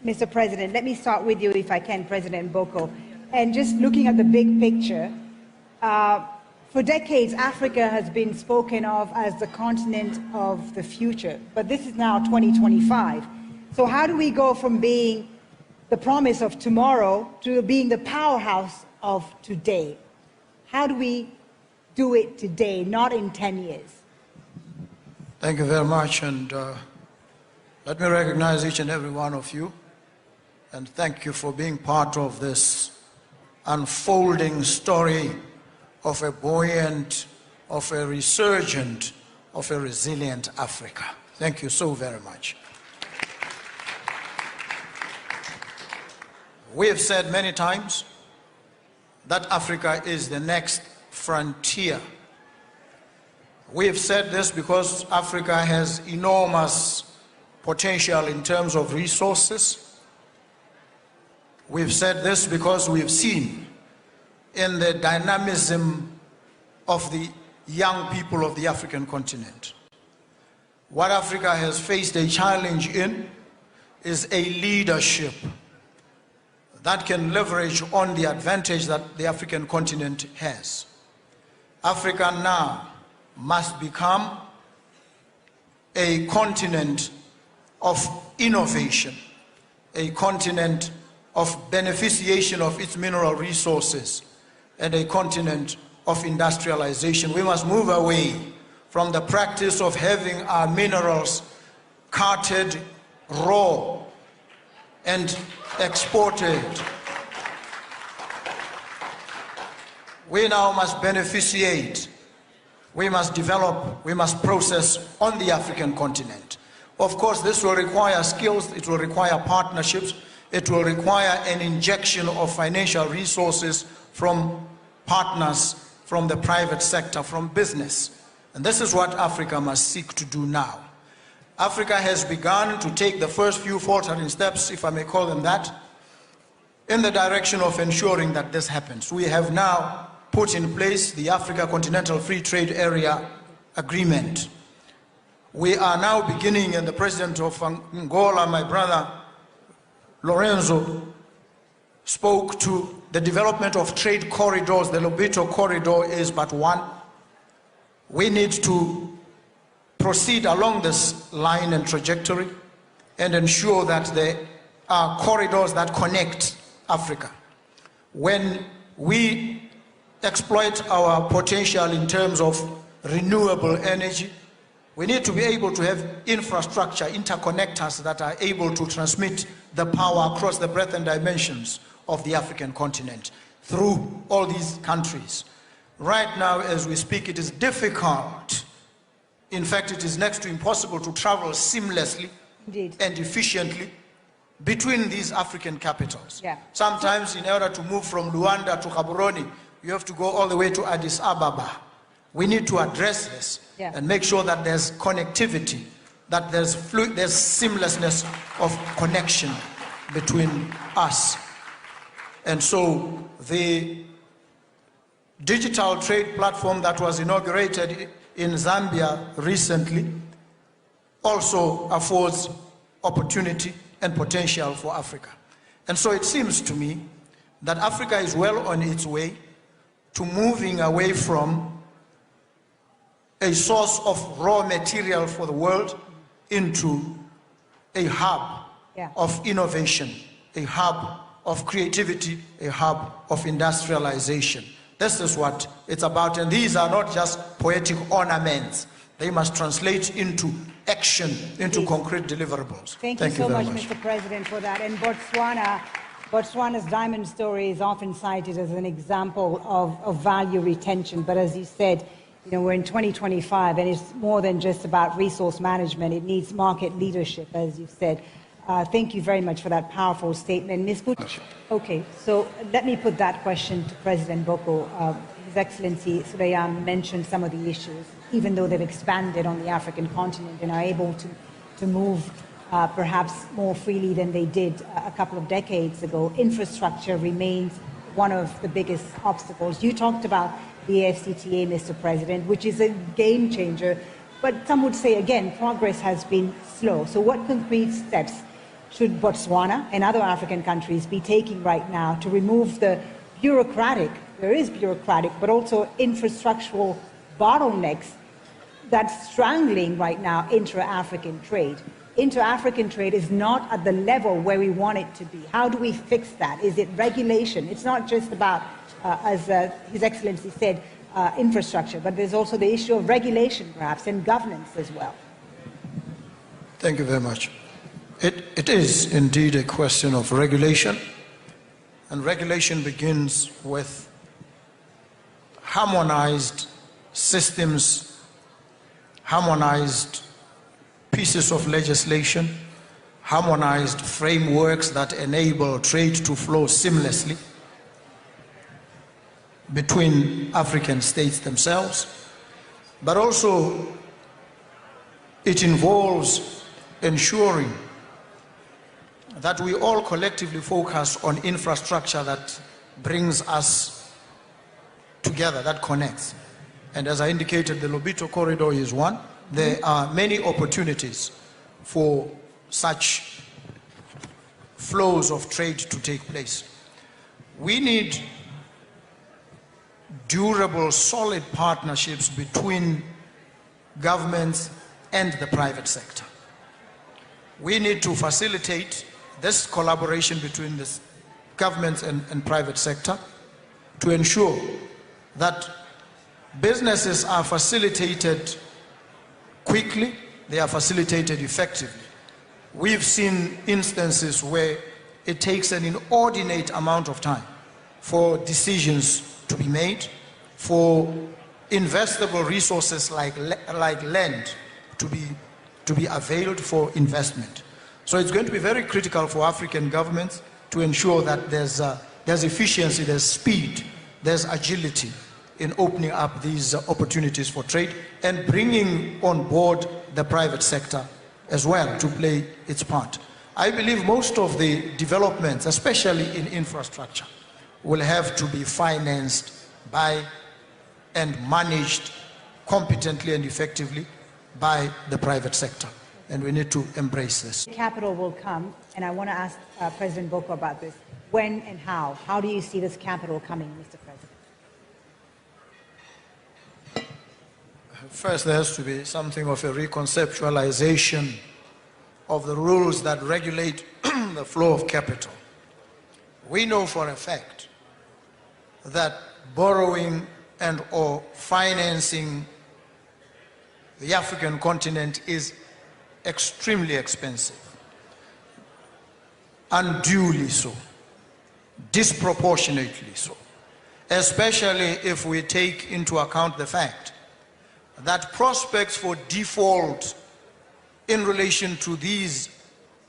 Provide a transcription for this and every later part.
Mr. President. Let me start with you, if I can, President Boko. And just looking at the big picture, for decades, Africa has been spoken of as the continent of the future, but this is now 2025. So how do we go from being the promise of tomorrow to being the powerhouse of today? How do we do it today, not in 10 years? Thank you very much, and let me recognize each and every one of you, and thank you for being part of this unfolding story of a buoyant, of a resurgent, of a resilient Africa. Thank you so very much. We have said many times that Africa is the next frontier. We have said this because Africa has enormous potential in terms of resources. We've said this because we've seen in the dynamism of the young people of the African continent. What Africa has faced a challenge in is a leadership that can leverage on the advantage that the African continent has. Africa now must become a continent of innovation, a continent of beneficiation of its mineral resources, and a continent of industrialization. We must move away from the practice of having our minerals carted raw and exported. We now must beneficiate, we must develop, we must process on the African continent. Of course, this will require skills, it will require partnerships, it will require an injection of financial resources from partners, from the private sector, from business. And this is what Africa must seek to do now. Africa has begun to take the first few faltering steps, if I may call them that, in the direction of ensuring that this happens. We have now put in place the Africa Continental Free Trade Area Agreement. We are now beginning, and the president of Angola, my brother Lourenço, spoke to the development of trade corridors. The Lobito corridor is but one. We need to proceed along this line and trajectory and ensure that there are corridors that connect Africa. When we exploit our potential in terms of renewable energy, we need to be able to have infrastructure, interconnectors that are able to transmit the power across the breadth and dimensions of the African continent through all these countries. Right now, as we speak, it is difficult. In fact, it is next to impossible to travel seamlessly and efficiently between these African capitals. Yeah. Sometimes in order to move from Luanda to Gaborone, you have to go all the way to Addis Ababa. We need to address this and make sure that there's connectivity, that there's seamlessness of connection between us. And so the digital trade platform that was inaugurated in Zambia recently also affords opportunity and potential for Africa. And so it seems to me that Africa is well on its way to moving away from a source of raw material for the world into a hub of innovation, a hub of creativity, a hub of industrialization. This is what it's about, and these are not just poetic ornaments. They must translate into action, into concrete deliverables. Thank you so much, Mr. President, for that. And Botswana's diamond story is often cited as an example of value retention, but as you said, you know, we're in 2025, and it's more than just about resource management. It needs market leadership, as you said. Thank you very much for that powerful statement. Ms. Phuthi, okay, so let me put that question to President Boko. His Excellency Sulayem mentioned some of the issues, even though they've expanded on the African continent and are able to move perhaps more freely than they did a couple of decades ago. Infrastructure remains one of the biggest obstacles. You talked about the AfCFTA, Mr. President, which is a game changer, but some would say, again, progress has been slow. So what concrete steps should Botswana and other African countries be taking right now to remove the bureaucratic, there is bureaucratic, but also infrastructural bottlenecks that's strangling right now intra-African trade? Inter-African trade is not at the level where we want it to be. How do we fix that? Is it regulation? It's not just about, as His Excellency said, infrastructure, but there's also the issue of regulation, perhaps, and governance as well. Thank you very much. It is indeed a question of regulation, and regulation begins with harmonized systems, harmonized pieces of legislation, harmonized frameworks that enable trade to flow seamlessly between African states themselves, but also it involves ensuring that we all collectively focus on infrastructure that brings us together, that connects. And as I indicated, the Lobito corridor is one. There are many opportunities for such flows of trade to take place. We need durable, solid partnerships between governments and the private sector. We need to facilitate this collaboration between the governments and private sector to ensure that businesses are facilitated quickly, they are facilitated effectively. We've seen instances where it takes an inordinate amount of time for decisions to be made, for investable resources like land to be availed for investment. So it's going to be very critical for African governments to ensure that there's efficiency, there's speed, there's agility in opening up these opportunities for trade and bringing on board the private sector as well to play its part. I believe most of the developments, especially in infrastructure, will have to be financed by and managed competently and effectively by the private sector. And we need to embrace this. Capital will come, and I want to ask President Boko about this. When and how? How do you see this capital coming, Mr. President? First, there has to be something of a reconceptualization of the rules that regulate the flow of capital. We know for a fact that borrowing and or financing the African continent is extremely expensive, unduly so, disproportionately so, especially if we take into account the fact that prospects for default in relation to these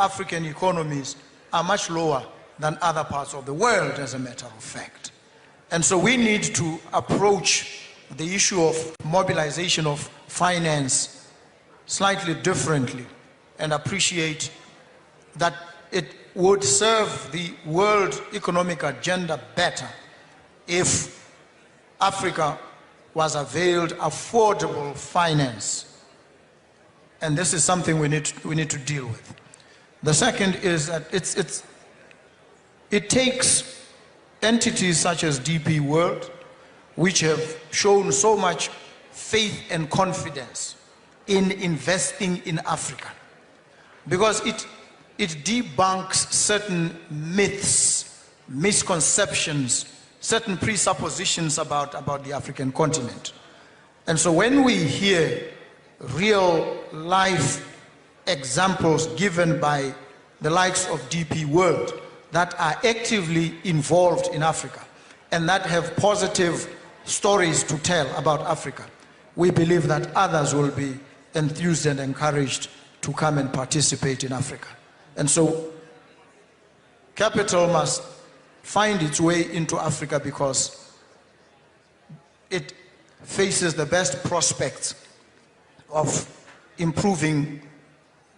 African economies are much lower than other parts of the world, as a matter of fact. And so we need to approach the issue of mobilization of finance slightly differently and appreciate that it would serve the world economic agenda better if Africa was availed affordable finance. And this is something we need to deal with. The second is that it takes entities such as DP World, which have shown so much faith and confidence in investing in Africa, because it debunks certain myths, misconceptions, certain presuppositions about the African continent. And so when we hear real life examples given by the likes of DP World that are actively involved in Africa and that have positive stories to tell about Africa, we believe that others will be enthused and encouraged to come and participate in Africa. And so capital must find its way into Africa because it faces the best prospects of improving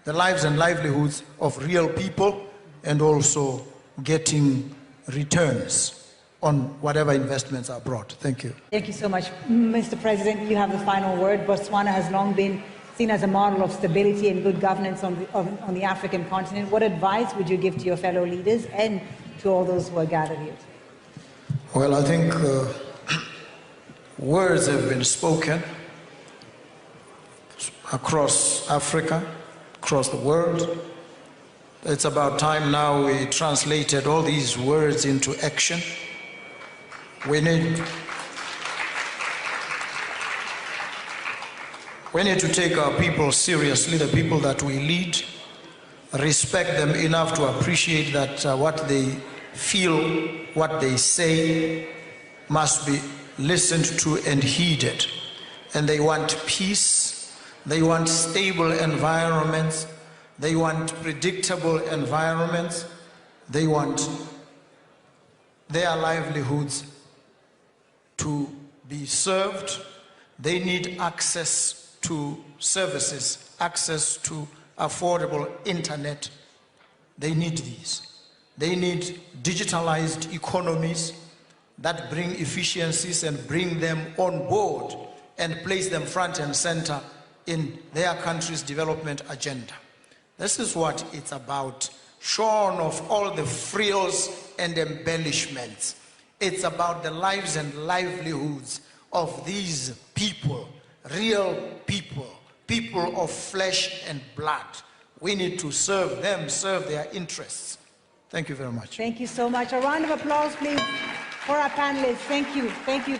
the lives and livelihoods of real people and also getting returns on whatever investments are brought. Thank you. Thank you so much. Mr. President, you have the final word. Botswana has long been seen as a model of stability and good governance on the African continent. What advice would you give to your fellow leaders and to all those who are gathered here today? Well, I think words have been spoken across Africa, across the world. It's about time now we translated all these words into action. We need to take our people seriously, the people that we lead, respect them enough to appreciate that what they feel, what they say must be listened to and heeded. And they want peace, they want stable environments, they want predictable environments, they want their livelihoods to be served. They need access to services, access to affordable internet. They need these. They need digitalized economies that bring efficiencies and bring them on board and place them front and center in their country's development agenda. This is what it's about, shorn of all the frills and embellishments. It's about the lives and livelihoods of these people, real people, people of flesh and blood. We need to serve them, serve their interests. Thank you very much. Thank you so much. A round of applause, please, for our panelists. Thank you. Thank you.